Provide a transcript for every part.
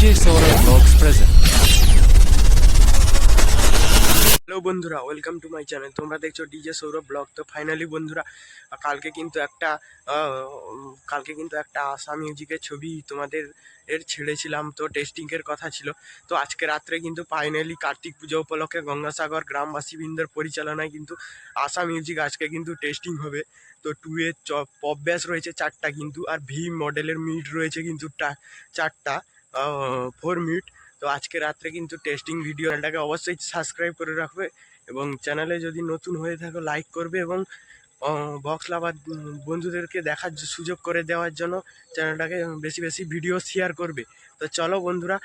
DJ Saurabh Vlogs present. Hello বন্ধুরা, welcome to my channel. তোমরা দেখছো ডিজে সৌরভ ব্লগ। তো ফাইনালি বন্ধুরা, কালকে কিন্তু একটা আশা মিউজিকের ছবি তোমাদের ছেড়েছিলাম, তো টেস্টিংয়ের কথা ছিল। তো আজকে রাত্রে কিন্তু ফাইনালি কার্তিক পুজো উপলক্ষে গঙ্গাসাগর গ্রামবাসীবৃন্দের পরিচালনায় কিন্তু আশা মিউজিক আজকে কিন্তু টেস্টিং হবে। তো 2 এর পপ ব্যাস রয়েছে 4টা কিন্তু, আর ভি মডেলের মিড রয়েছে কিন্তু 4টা 4 মিড। তো আজকে রাত্রে কিন্তু টেস্টিং ভিডিও, চ্যানেলটাকে অবশ্যই সাবস্ক্রাইব করে রাখবে এবং চ্যানেলে যদি নতুন হয়ে থাকো লাইক করবে এবং বক্স লাভার বন্ধুদেরকে দেখার সুযোগ করে দেওয়ার জন্য চ্যানেলটাকে বেশি বেশি ভিডিও শেয়ার করবে। তো চলো বন্ধুরা,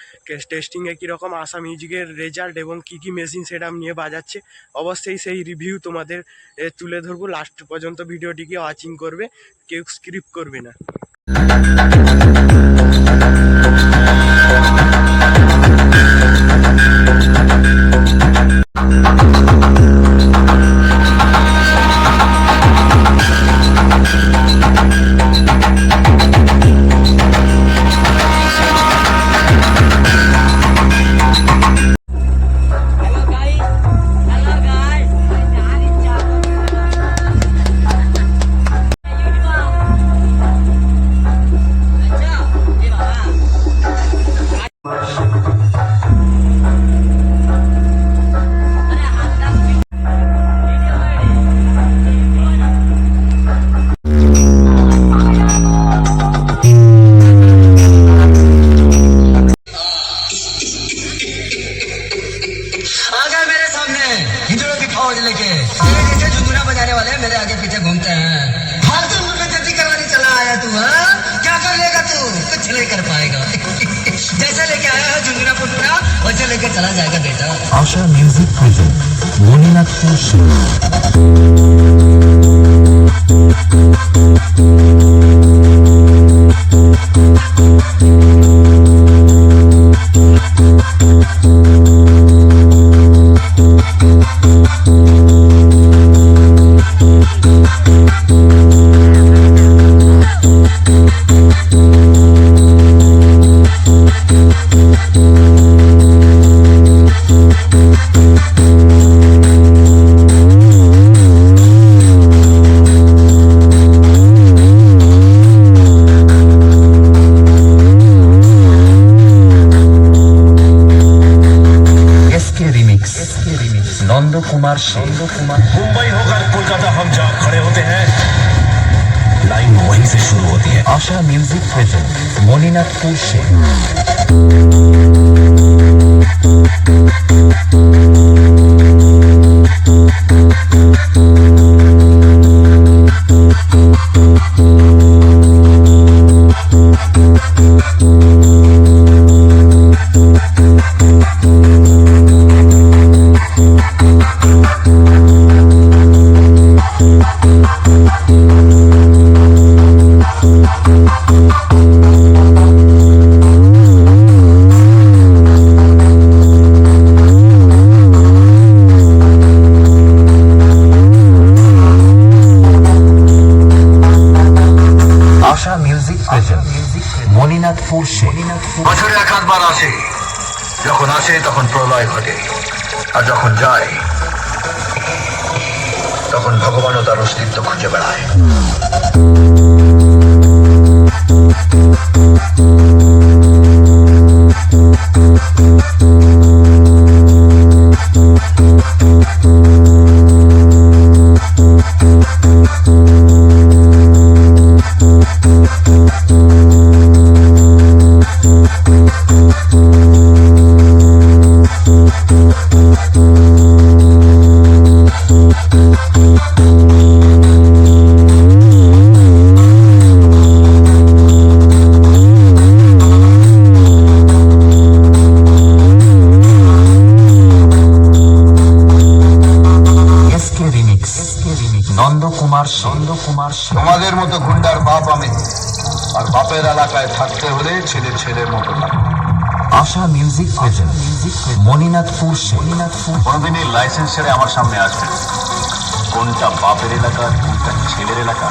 টেস্টিংয়ে কীরকম আশা মিউজিকের রেজাল্ট এবং কী কী মেশিন সেটআপ নিয়ে বাজাচ্ছে অবশ্যই সেই রিভিউ তোমাদের তুলে ধরবো। লাস্ট পর্যন্ত ভিডিওটিকে ওয়াচিং করবে, কেউ স্ক্রিপ্ট করবে না। लेके जैसे झुंझुना बजाने वाले मेरे आगे पीछे घूमते हैं। फालतू मुर्गजती करवाने चला आया तू, हाँ? क्या कर लेगा तू? कुछ नहीं कर पाएगा। जैसे लेके आया है झुंझुना पुटपुरा, वैसे लेके चला जाएगा बेटा। आशा म्यूजिक प्रेजेंट মনিনাথপুর नंद कुमार मुंबई होकर कोलकाता हम जहाँ खड़े होते हैं, लाइन वहीं से शुरू होती है। आशा म्यूजिक प्रेजेंट মনিনাথপুর আশা মিউজিক প্রেজেন্ট মনিনাথপুর বছরে একাধবার আসে, যখন আসে তখন প্রলয় ঘটে, আর যখন যায় তখন ভগবানও তার অস্তিত্ব খুঁজে বেড়ায়। তোমাদের মতো গুন্ডার বাপ আমি, আর বাপের এলাকায় থাকতে হলে ছেলের মতো থাকবে। আশা মিউজিক প্রেজেন্ট মনিনাথপুর কোনদিন এই লাইসেন্স ছেড়ে আমার সামনে আসবে কোনটা বাপের এলাকা কোনটা ছেলের এলাকা